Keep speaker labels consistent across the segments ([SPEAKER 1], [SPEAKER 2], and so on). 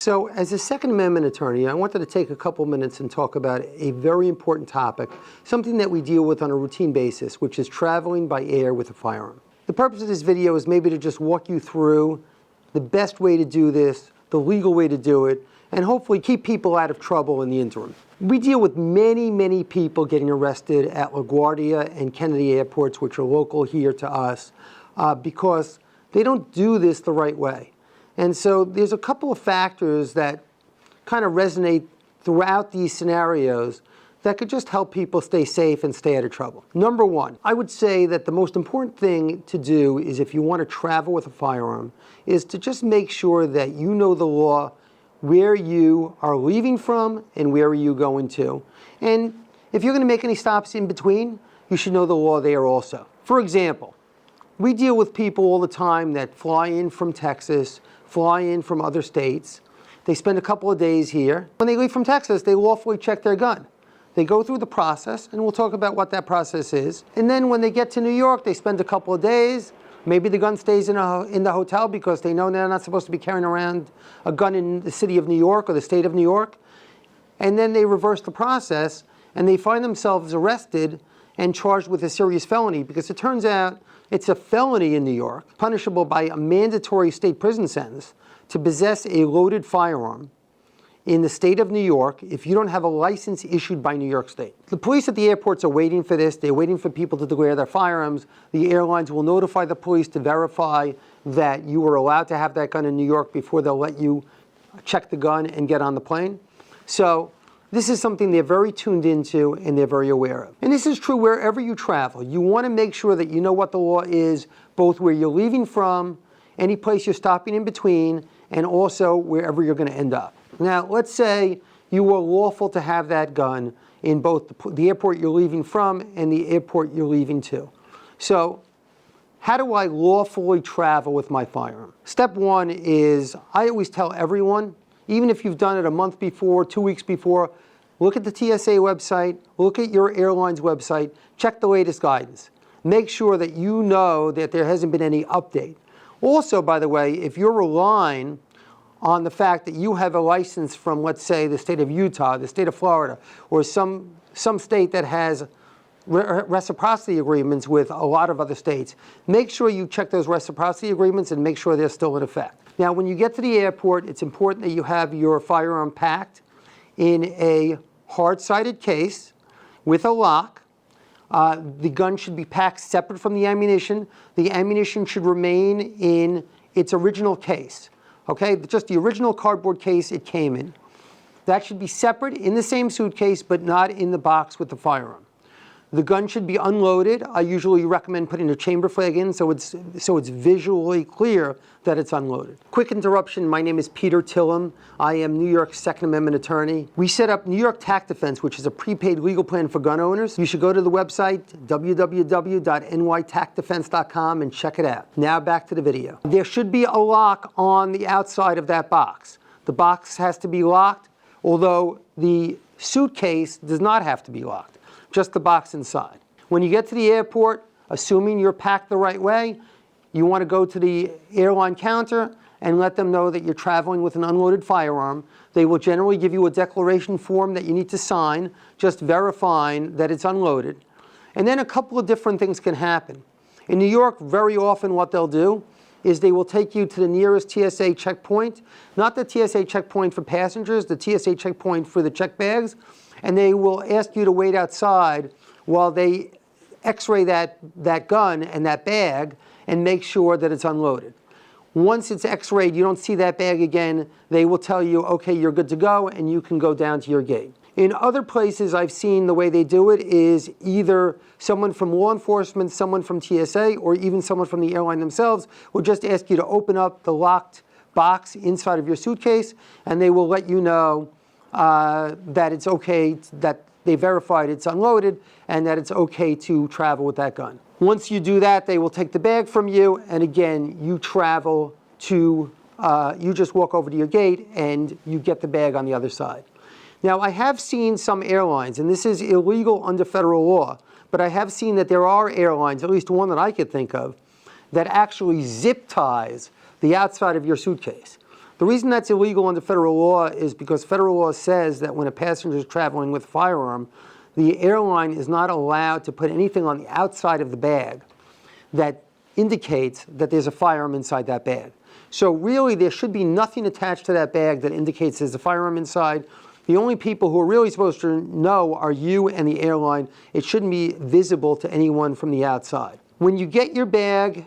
[SPEAKER 1] So as a Second Amendment attorney, I wanted to take a couple minutes and talk about a very important topic, something that we deal with on a routine basis, which is traveling by air with a firearm. The purpose of this video is maybe to just walk you through the best way to do this, the legal way to do it, and hopefully keep people out of trouble in the interim. We deal with many people getting arrested at LaGuardia and Kennedy airports, which are local here to us, because they don't do this the right way. And so there's a couple of factors that kind of resonate throughout these scenarios that could just help people stay safe and stay out of trouble. Number one, I would say that the most important thing to do is, if you want to travel with a firearm, is to just make sure that you know the law, where you are leaving from and where are you going to. And if you're going to make any stops in between, you should know the law there also. For example, we deal with people all the time that fly in from Texas, fly in from other states. They spend a couple of days here. When they leave from Texas, they lawfully check their gun. They go through the process, and we'll talk about what that process is. And then when they get to New York, they spend a couple of days. Maybe the gun stays in the hotel because they know they're not supposed to be carrying around a gun in the city of New York or the state of New York. And then they reverse the process, and they find themselves arrested and charged with a serious felony, because it turns out it's a felony in New York, punishable by a mandatory state prison sentence, to possess a loaded firearm in the state of New York if you don't have a license issued by New York State. The police at the airports are waiting for this. They're waiting for people to declare their firearms. The airlines will notify the police to verify that you were allowed to have that gun in New York before they'll let you check the gun and get on the plane. So this is something they're very tuned into and they're very aware of. And this is true wherever you travel. You want to make sure that you know what the law is, both where you're leaving from, any place you're stopping in between, and also wherever you're going to end up. Now, let's say you were lawful to have that gun in both the airport you're leaving from and the airport you're leaving to. So how do I lawfully travel with my firearm? Step one is, I always tell everyone, even if you've done it a month before, 2 weeks before, look at the TSA website, look at your airline's website, check the latest guidance. Make sure that you know that there hasn't been any update. Also, by the way, if you're relying on the fact that you have a license from, let's say, the state of Utah, the state of Florida, or some state that has reciprocity agreements with a lot of other states, make sure you check those reciprocity agreements and make sure they're still in effect. Now, when you get to the airport, it's important that you have your firearm packed in a hard-sided case with a lock. The gun should be packed separate from the ammunition. The ammunition should remain in its original case. Okay, just the original cardboard case it came in. That should be separate in the same suitcase, but not in the box with the firearm. The gun should be unloaded. I usually recommend putting a chamber flag in so it's visually clear that it's unloaded. Quick interruption, my name is Peter Tilem. I am New York's Second Amendment attorney. We set up New York Tac Defense, which is a prepaid legal plan for gun owners. You should go to the website, www.nytacdefense.com, and check it out. Now back to the video. There should be a lock on the outside of that box. The box has to be locked, although the suitcase does not have to be locked. Just the box inside. When you get to the airport, assuming you're packed the right way, you want to go to the airline counter and let them know that you're traveling with an unloaded firearm. They will generally give you a declaration form that you need to sign, just verifying that it's unloaded. And then a couple of different things can happen. In New York, very often what they'll do is they will take you to the nearest TSA checkpoint, not the TSA checkpoint for passengers, the TSA checkpoint for the check bags, and they will ask you to wait outside while they x-ray that gun and that bag and make sure that it's unloaded. Once it's x-rayed, you don't see that bag again, they will tell you, okay, you're good to go, and you can go down to your gate. In other places I've seen the way they do it is either someone from law enforcement, someone from TSA, or even someone from the airline themselves will just ask you to open up the locked box inside of your suitcase, and they will let you know that it's okay, that they verified it's unloaded, and that it's okay to travel with that gun. Once you do that, they will take the bag from you, and again, you travel to, you just walk over to your gate and you get the bag on the other side. Now, I have seen some airlines, and this is illegal under federal law, but I have seen that there are airlines, at least one that I could think of, that actually zip ties the outside of your suitcase. The reason that's illegal under federal law is because federal law says that when a passenger is traveling with a firearm, the airline is not allowed to put anything on the outside of the bag that indicates that there's a firearm inside that bag. So really, there should be nothing attached to that bag that indicates there's a firearm inside. The only people who are really supposed to know are you and the airline. It shouldn't be visible to anyone from the outside. When you get your bag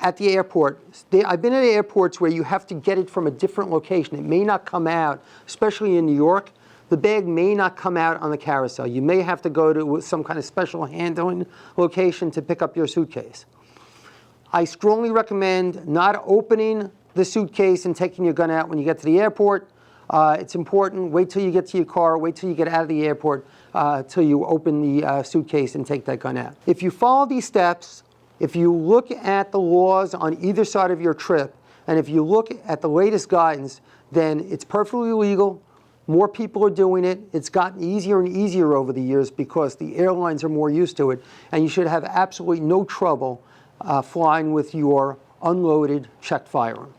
[SPEAKER 1] at the airport, I've been at airports where you have to get it from a different location. It may not come out, especially in New York. The bag may not come out on the carousel. You may have to go to some kind of special handling location to pick up your suitcase. I strongly recommend not opening the suitcase and taking your gun out when you get to the airport. It's important. Wait till you get to your car. Wait till you get out of the airport till you open the suitcase and take that gun out. If you follow these steps, if you look at the laws on either side of your trip, and if you look at the latest guidance, then it's perfectly legal. More people are doing it. It's gotten easier and easier over the years because the airlines are more used to it, and you should have absolutely no trouble flying with your unloaded checked firearm.